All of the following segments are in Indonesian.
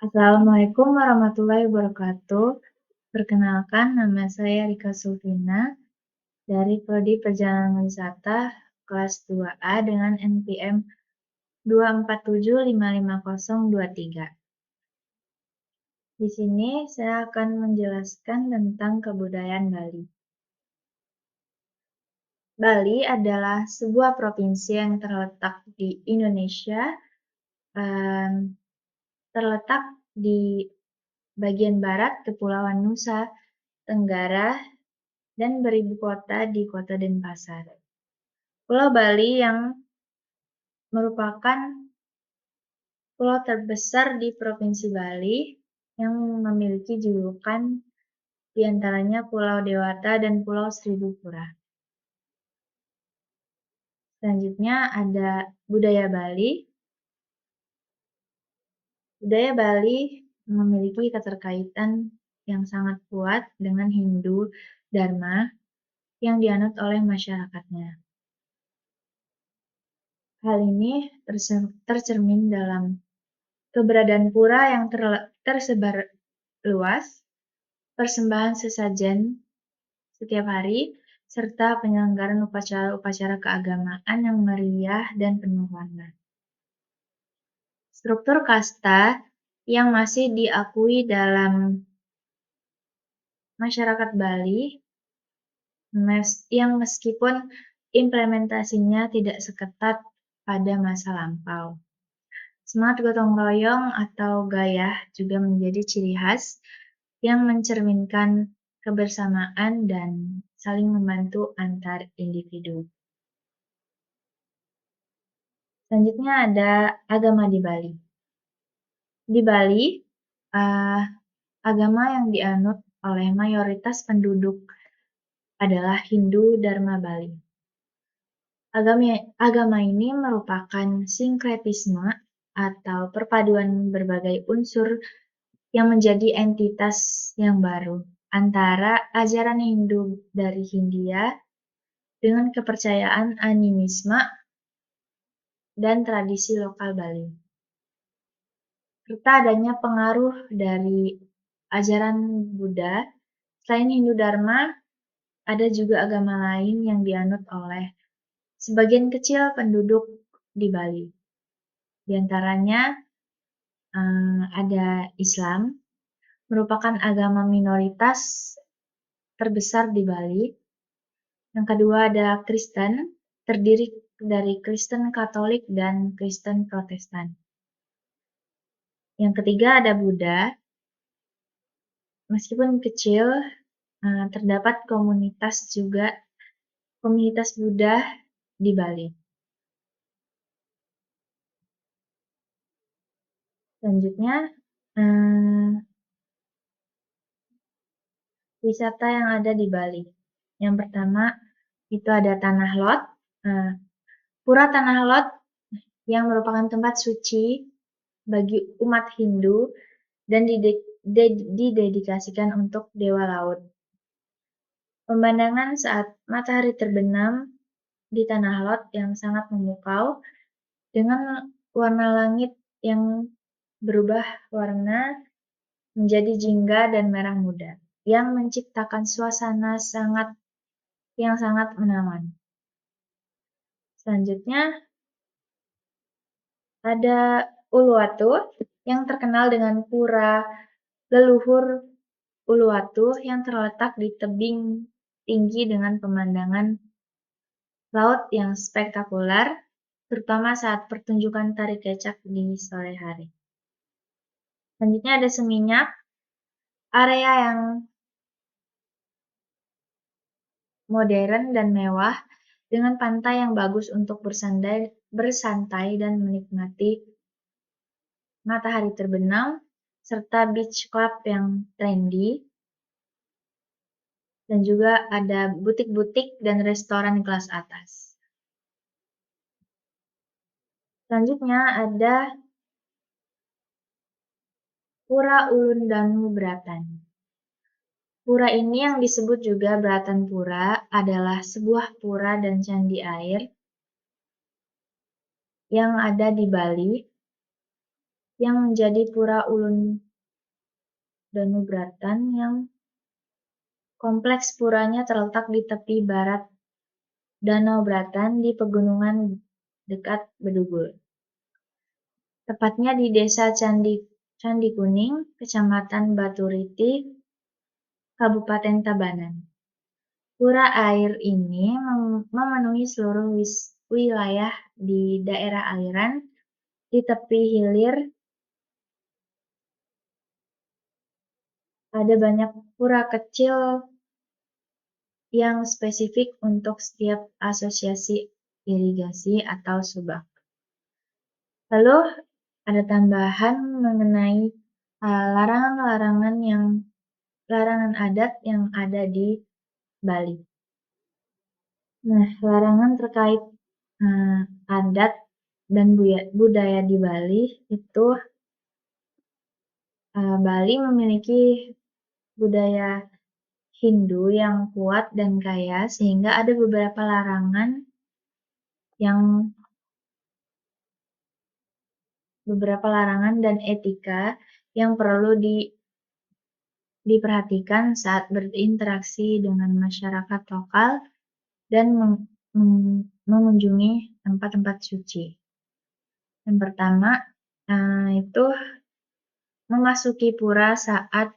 Assalamualaikum warahmatullahi wabarakatuh. Perkenalkan, nama saya Rika Sulfina dari Prodi Perjalanan Wisata kelas 2A dengan NPM 247550023. Di sini saya akan menjelaskan tentang kebudayaan Bali. Bali adalah sebuah provinsi yang terletak di Indonesia, terletak di bagian barat Kepulauan Nusa Tenggara dan beribu kota di Kota Denpasar. Pulau Bali yang merupakan pulau terbesar di Provinsi Bali yang memiliki julukan diantaranya Pulau Dewata dan Pulau Seribu Pura. Selanjutnya ada budaya Bali. Budaya Bali memiliki keterkaitan yang sangat kuat dengan Hindu Dharma yang dianut oleh masyarakatnya. Hal ini tercermin dalam keberadaan pura yang tersebar luas, persembahan sesajen setiap hari, serta penyelenggaraan upacara-upacara keagamaan yang meriah dan penuh warna. Struktur kasta yang masih diakui dalam masyarakat Bali, yang meskipun implementasinya tidak seketat pada masa lampau. Semangat gotong royong atau gayah juga menjadi ciri khas yang mencerminkan kebersamaan dan saling membantu antar individu. Selanjutnya ada agama di Bali. Di Bali, agama yang dianut oleh mayoritas penduduk adalah Hindu Dharma Bali. Agama ini merupakan sinkretisme atau perpaduan berbagai unsur yang menjadi entitas yang baru antara ajaran Hindu dari Hindia dengan kepercayaan animisme dan tradisi lokal Bali. Serta adanya pengaruh dari ajaran Buddha, selain Hindu Dharma, ada juga agama lain yang dianut oleh sebagian kecil penduduk di Bali. Di antaranya ada Islam, merupakan agama minoritas terbesar di Bali. Yang kedua ada Kristen, terdiri dari Kristen Katolik dan Kristen Protestan. Yang ketiga ada Buddha, meskipun kecil, terdapat komunitas Buddha di Bali. Selanjutnya, wisata yang ada di Bali. Yang pertama itu ada Tanah Lot, Pura Tanah Lot yang merupakan tempat suci bagi umat Hindu dan didedikasikan untuk Dewa Laut. Pemandangan saat matahari terbenam di Tanah Lot yang sangat memukau dengan warna langit yang berubah warna menjadi jingga dan merah muda yang menciptakan suasana yang sangat menawan. Selanjutnya ada Uluwatu yang terkenal dengan pura leluhur Uluwatu yang terletak di tebing tinggi dengan pemandangan laut yang spektakuler, terutama saat pertunjukan tari kecak di sore hari. Selanjutnya ada Seminyak, area yang modern dan mewah dengan pantai yang bagus untuk bersantai dan menikmati matahari terbenam, serta beach club yang trendy. Dan juga ada butik-butik dan restoran kelas atas. Selanjutnya ada Pura Ulundanu Beratan. Pura ini yang disebut juga Beratan Pura adalah sebuah pura dan candi air yang ada di Bali yang menjadi Pura Ulun Danubratan yang kompleks puranya terletak di tepi barat Danau Bratan di pegunungan dekat Bedugul. Tepatnya di Desa Candi Kuning, Kecamatan Baturiti, Kabupaten Tabanan. Pura air ini memenuhi seluruh wilayah di daerah aliran. Di tepi hilir ada banyak pura kecil yang spesifik untuk setiap asosiasi irigasi atau subak. Lalu ada tambahan mengenai larangan adat yang ada di Bali. Nah, larangan terkait adat dan budaya di Bali itu Bali memiliki budaya Hindu yang kuat dan kaya sehingga ada beberapa larangan dan etika yang perlu diperhatikan saat berinteraksi dengan masyarakat lokal dan mengunjungi tempat-tempat suci. Yang pertama itu memasuki pura saat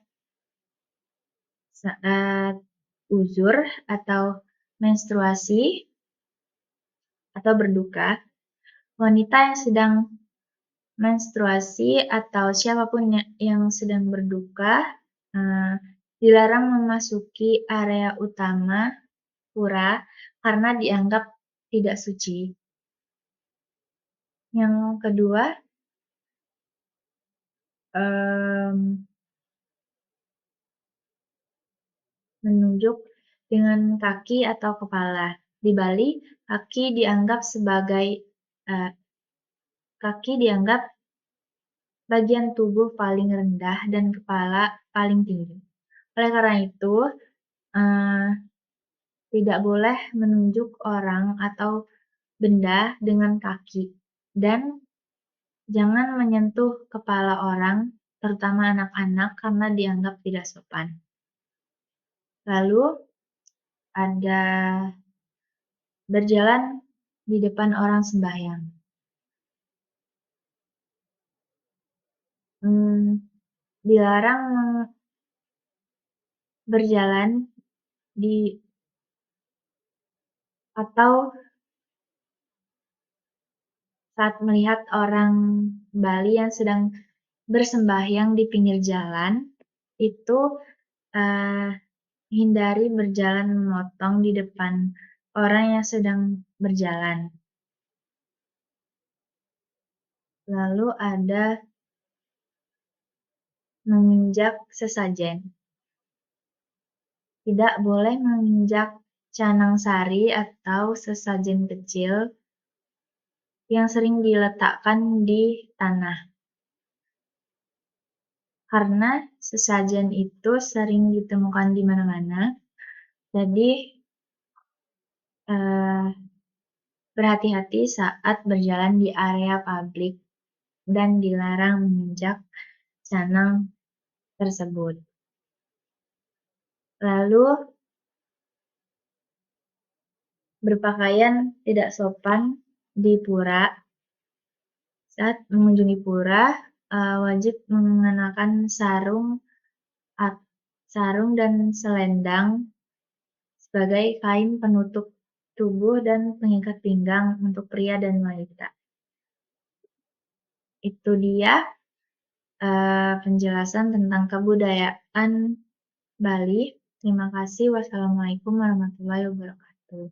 uzur atau menstruasi atau berduka. Wanita yang sedang menstruasi atau siapapun yang sedang berduka dilarang memasuki area utama pura karena dianggap tidak suci. Yang kedua, menunjuk dengan kaki atau kepala. Di Bali, kaki dianggap bagian tubuh paling rendah dan kepala paling tinggi. Oleh karena itu, tidak boleh menunjuk orang atau benda dengan kaki dan jangan menyentuh kepala orang, terutama anak-anak, karena dianggap tidak sopan. Lalu ada berjalan di depan orang sembahyang. Dilarang berjalan atau saat melihat orang Bali yang sedang bersembahyang di pinggir jalan, itu hindari berjalan memotong di depan orang yang sedang berjalan. Lalu ada menginjak sesajen. Tidak boleh menginjak canang sari atau sesajen kecil yang sering diletakkan di tanah. Karena sesajen itu sering ditemukan di mana-mana, jadi berhati-hati saat berjalan di area publik dan dilarang menginjak canang tersebut. Lalu berpakaian tidak sopan di pura. Saat mengunjungi pura, wajib mengenakan sarung dan selendang sebagai kain penutup tubuh dan pengikat pinggang untuk pria dan wanita. Itu dia penjelasan tentang kebudayaan Bali. Terima kasih. Wassalamualaikum warahmatullahi wabarakatuh.